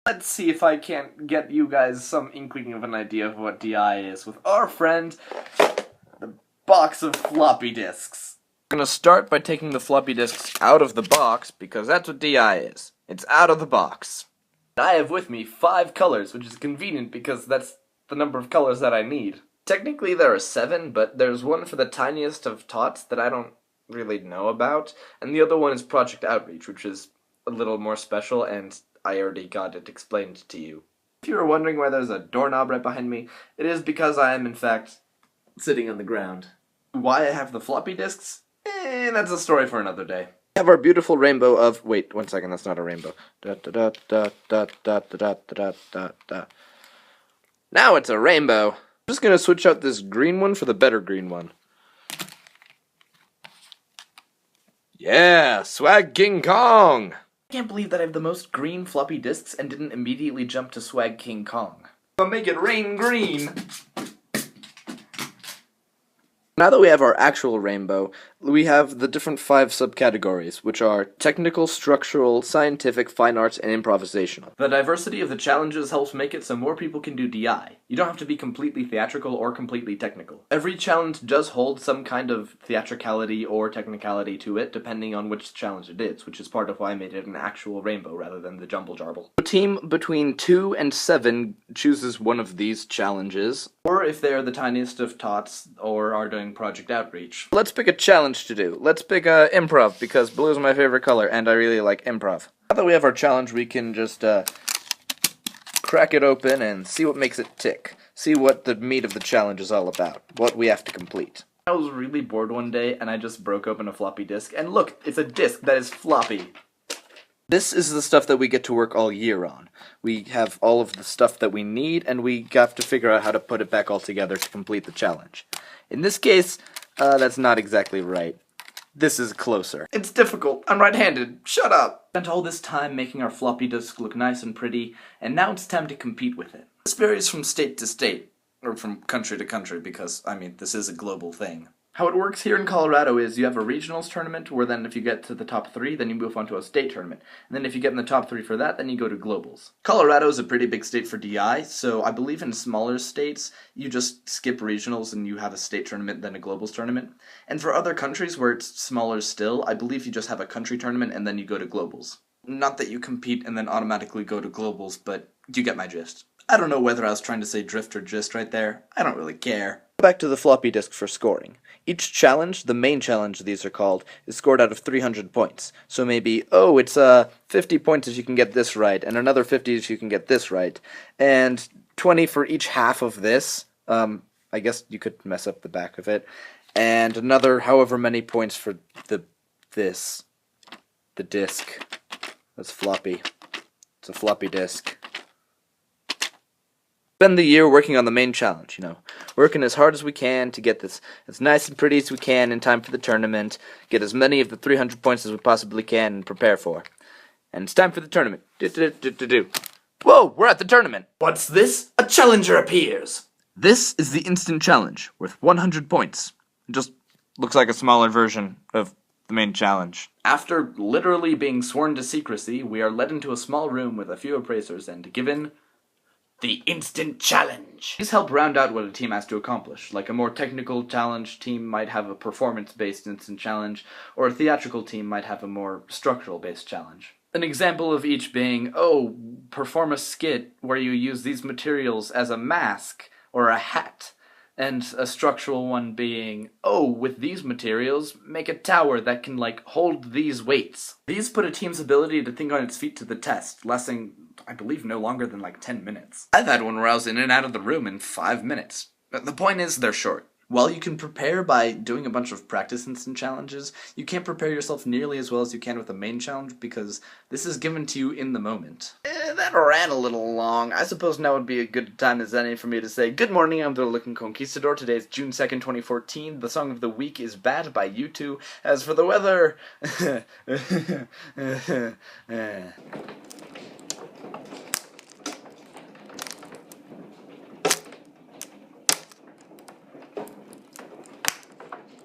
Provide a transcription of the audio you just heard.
Let's see if I can't get you guys some inkling of an idea of what DI is with our friend, the box of floppy disks. I'm gonna start by taking the floppy disks out of the box, because that's what DI is. It's out of the box. I have with me 5 colors, which is convenient because that's the number of colors that I need. Technically there are 7, but there's one for the tiniest of tots that I don't really know about, and the other one is Project Outreach, which is a little more special, and I already got it explained to you. If you were wondering why there's a doorknob right behind me, it is because I am in fact sitting on the ground. Why I have the floppy disks? That's a story for another day. We have our beautiful rainbow of... Wait, 1 second, that's not a rainbow. Now it's a rainbow. I'm just gonna switch out this green one for the better green one. Yeah, Swag King Kong! I can't believe that I have the most green floppy disks and didn't immediately jump to Swag King Kong. I'll make it rain green! Now that we have our actual rainbow, we have the different 5 subcategories, which are technical, structural, scientific, fine arts, and improvisational. The diversity of the challenges helps make it so more people can do DI. You don't have to be completely theatrical or completely technical. Every challenge does hold some kind of theatricality or technicality to it, depending on which challenge it is, which is part of why I made it an actual rainbow rather than the jumble jarble. A team between 2 and 7 chooses one of these challenges, or if they're the tiniest of tots or are doing Project Outreach. Let's pick a challenge to do. Let's pick improv, because blue is my favorite color, and I really like improv. Now that we have our challenge, we can just crack it open and see what makes it tick. See what the meat of the challenge is all about. What we have to complete. I was really bored one day, and I just broke open a floppy disk, and look, it's a disk that is floppy. This is the stuff that we get to work all year on. We have all of the stuff that we need, and we have to figure out how to put it back all together to complete the challenge. In this case, that's not exactly right. This is closer. It's difficult. I'm right-handed. Shut up! Spent all this time making our floppy disk look nice and pretty, and now it's time to compete with it. This varies from state to state, or from country to country, because, I mean, this is a global thing. How it works here in Colorado is you have a regionals tournament, where then if you get to the top 3, then you move on to a state tournament. And then if you get in the top 3 for that, then you go to globals. Colorado is a pretty big state for DI, so I believe in smaller states, you just skip regionals and you have a state tournament, then a globals tournament. And for other countries where it's smaller still, I believe you just have a country tournament and then you go to globals. Not that you compete and then automatically go to globals, but you get my gist. I don't know whether I was trying to say drift or gist right there. I don't really care. Back to the floppy disk for scoring. Each challenge, the main challenge these are called, is scored out of 300 points. So maybe, oh, it's 50 points if you can get this right, and another 50 if you can get this right, and 20 for each half of this. I guess you could mess up the back of it, and another however many points for the disk. That's floppy. It's a floppy disk. Spend the year working on the main challenge, you know, working as hard as we can to get this as nice and pretty as we can in time for the tournament, get as many of the 300 points as we possibly can and prepare for. And it's time for the tournament. Whoa, we're at the tournament! What's this? A challenger appears! This is the instant challenge, worth 100 points. It just looks like a smaller version of the main challenge. After literally being sworn to secrecy, we are led into a small room with a few appraisers and given the instant challenge. These help round out what a team has to accomplish. Like a more technical challenge team might have a performance-based instant challenge, or a theatrical team might have a more structural-based challenge. An example of each being, oh, perform a skit where you use these materials as a mask or a hat. And a structural one being, oh, with these materials, make a tower that can, like, hold these weights. These put a team's ability to think on its feet to the test, lasting, I believe, no longer than, like, 10 minutes. I've had one where I was in and out of the room in 5 minutes. But the point is, they're short. While you can prepare by doing a bunch of practice instant challenges, you can't prepare yourself nearly as well as you can with a main challenge because this is given to you in the moment. That ran a little long. I suppose now would be a good time as any for me to say, good morning, I'm the Looking Conquistador. Today is June 2nd, 2014. The song of the week is Bad by U2. As for the weather...